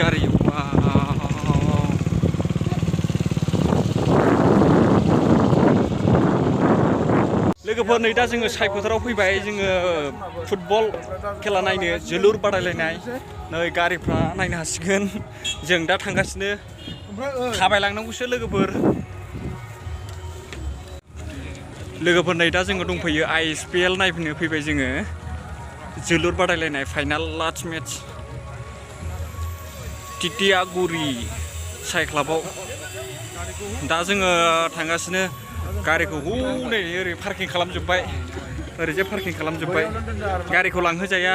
गारि लोगोफोर नै दा जोङो साइ फोथाराव फैबाय जोङो फुटबल खेला नायनो जोलुर बादायलायनाय नै गारिफ्रा नायनो हासिगोन जों दा थांगासिनो थाबायलांनांगौसो लोगोफोर नै दा जोङो दंफैयो ISPL नायफैनो फैबाय जोङो जोलुर बादायलायनाय फाइनाल लास्ट मेट्च टिटियागुरि साइ क्लाबाव दा जोङो थांगासिनो गारिखौ हनै ओरै पार्किं खालामजोब्बाय ओरैजाय पार्किं खालामजोब्बाय गारिखौ लांहोजाया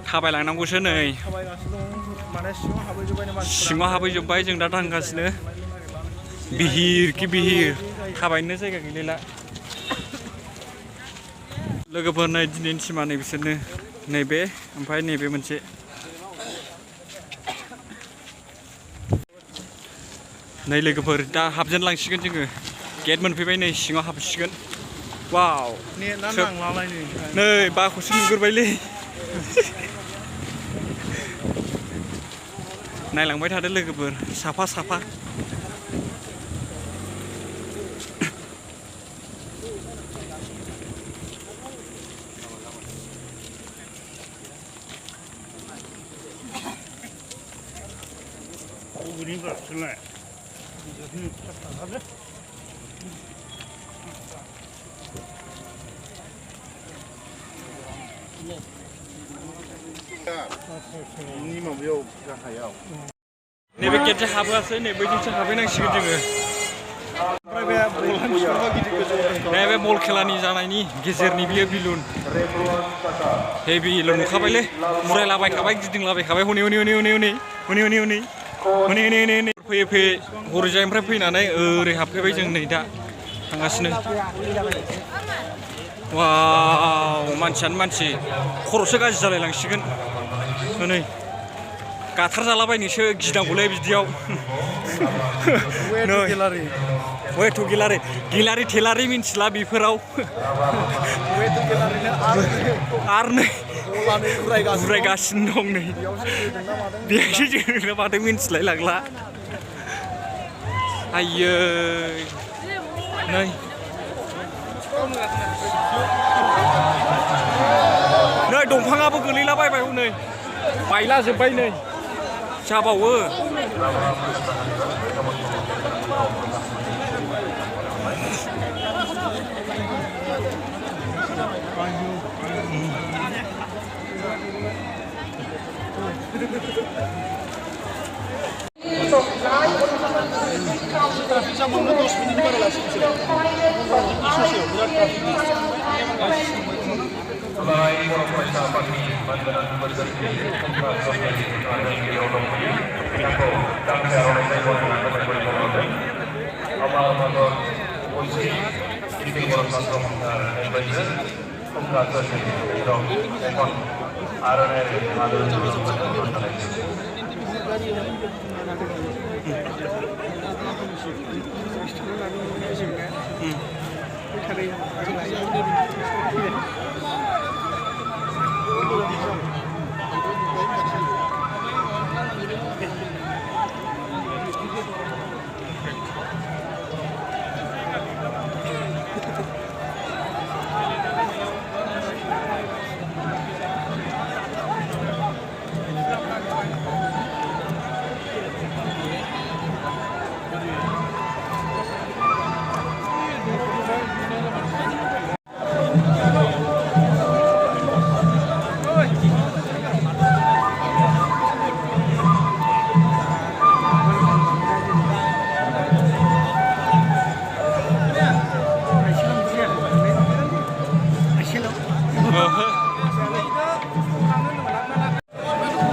थाबायलांनांगौसो नै सिङाव हाबहैजोब्बाय जों दा थांगासिनो बिहिर कि बिहिर थाबायनो जायगा गैलायला लोगोफोर नै दिनैनि टिमा नै बिसोरनो नैबे ओमफ्राय नैबे मोनसे नै लोगोफोर दा हाबजेनलांसिगोन जोङो गेट मोनफैबाय नै सिङाव हाबसिगोन वाव नै बाखौसो नुगोरबायलै नायलांबाय थादो लोगोफोर साफा साफा नैबे गेटजों हाबोआसै नै बैजोंसो हाबहैनांसिगोन जोङो नैबे बल खेलानि जानायनि गेजेरनि बियो बिलुन हे बिलुन नुखाबायलै उरायलाबायखाबाय गिदिंलाबायखाबाय हनै फैयै फैयै हरैजायनिफ्राय फैनानै ओरै हाबफैबाय जों नै दा थांगासिनो वाव मानसियानो मानसि खर'सो गाज्रि जालायलांसिगोन नै गाथार जालाबायनोसो गिनांगौलै बिदियाव नै वेट टु गिलारि थेलारि मिन्थिला बेफोराव आरो नै उरायगासिनो दं नै बेयावसो जोदोंना मादों मिन्थिलाय लांला आयै नै दंफाङाबो गोलैलाबायबाय हनै बायलाजोब्बाय नै जाबावो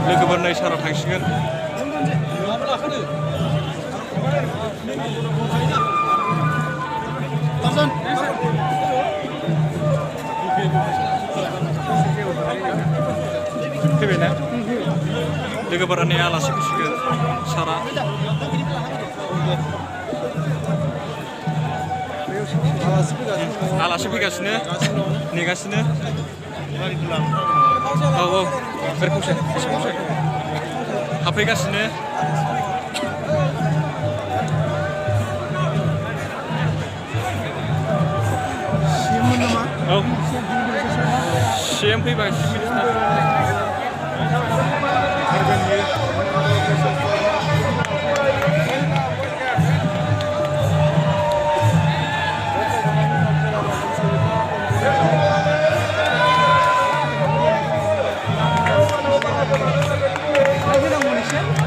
लोगोफोर नै सारा थांसिगोन फैबायना लोगोफोरा नै आलासि फैसिगोन सारा आलासि फैगासिनो नेगासिनो औ औ हाबफैगासिनो औ CM फैबाय चिफ मिनिस्टार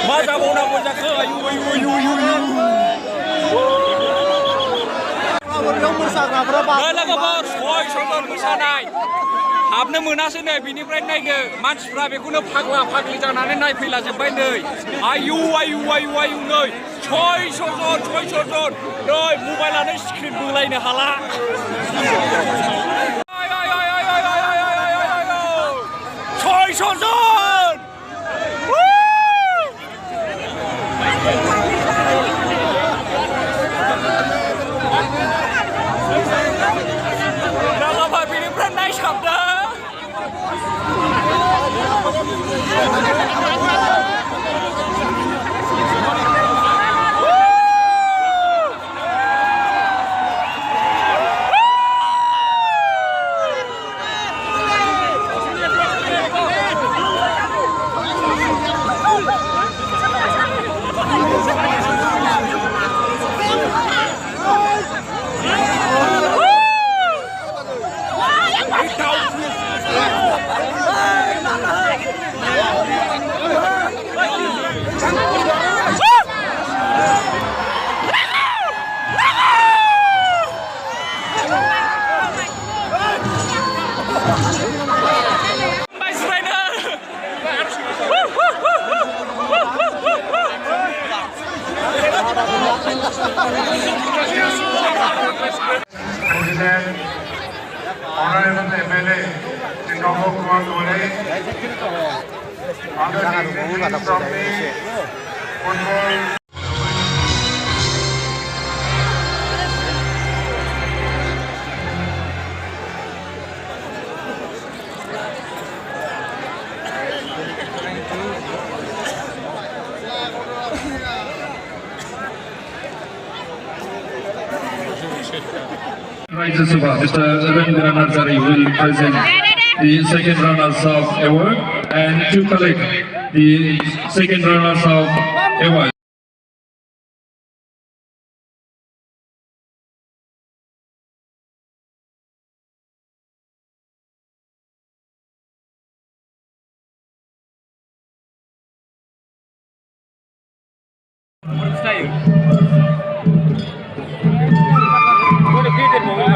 मा जाबावनांगौ जाखो आयु लोगोफोर सयजन मोसानाय हाबनो मोनासै नै बिनिफ्राय नायदो मानसिफ्रा बेखौनो फाग्ला फाग्लि जानानै नायफैलाजोब्बाय नै आयु नै सयजन नै मबाइलानो स्क्रिन बोलायनो हाला सयजन President, Honorable MLA, Singapore Kumar Dole, on the dignity from the football. Mr. Ravindra Narzari will present the second runners-up award and to collect the second runners-up award. What a great moment.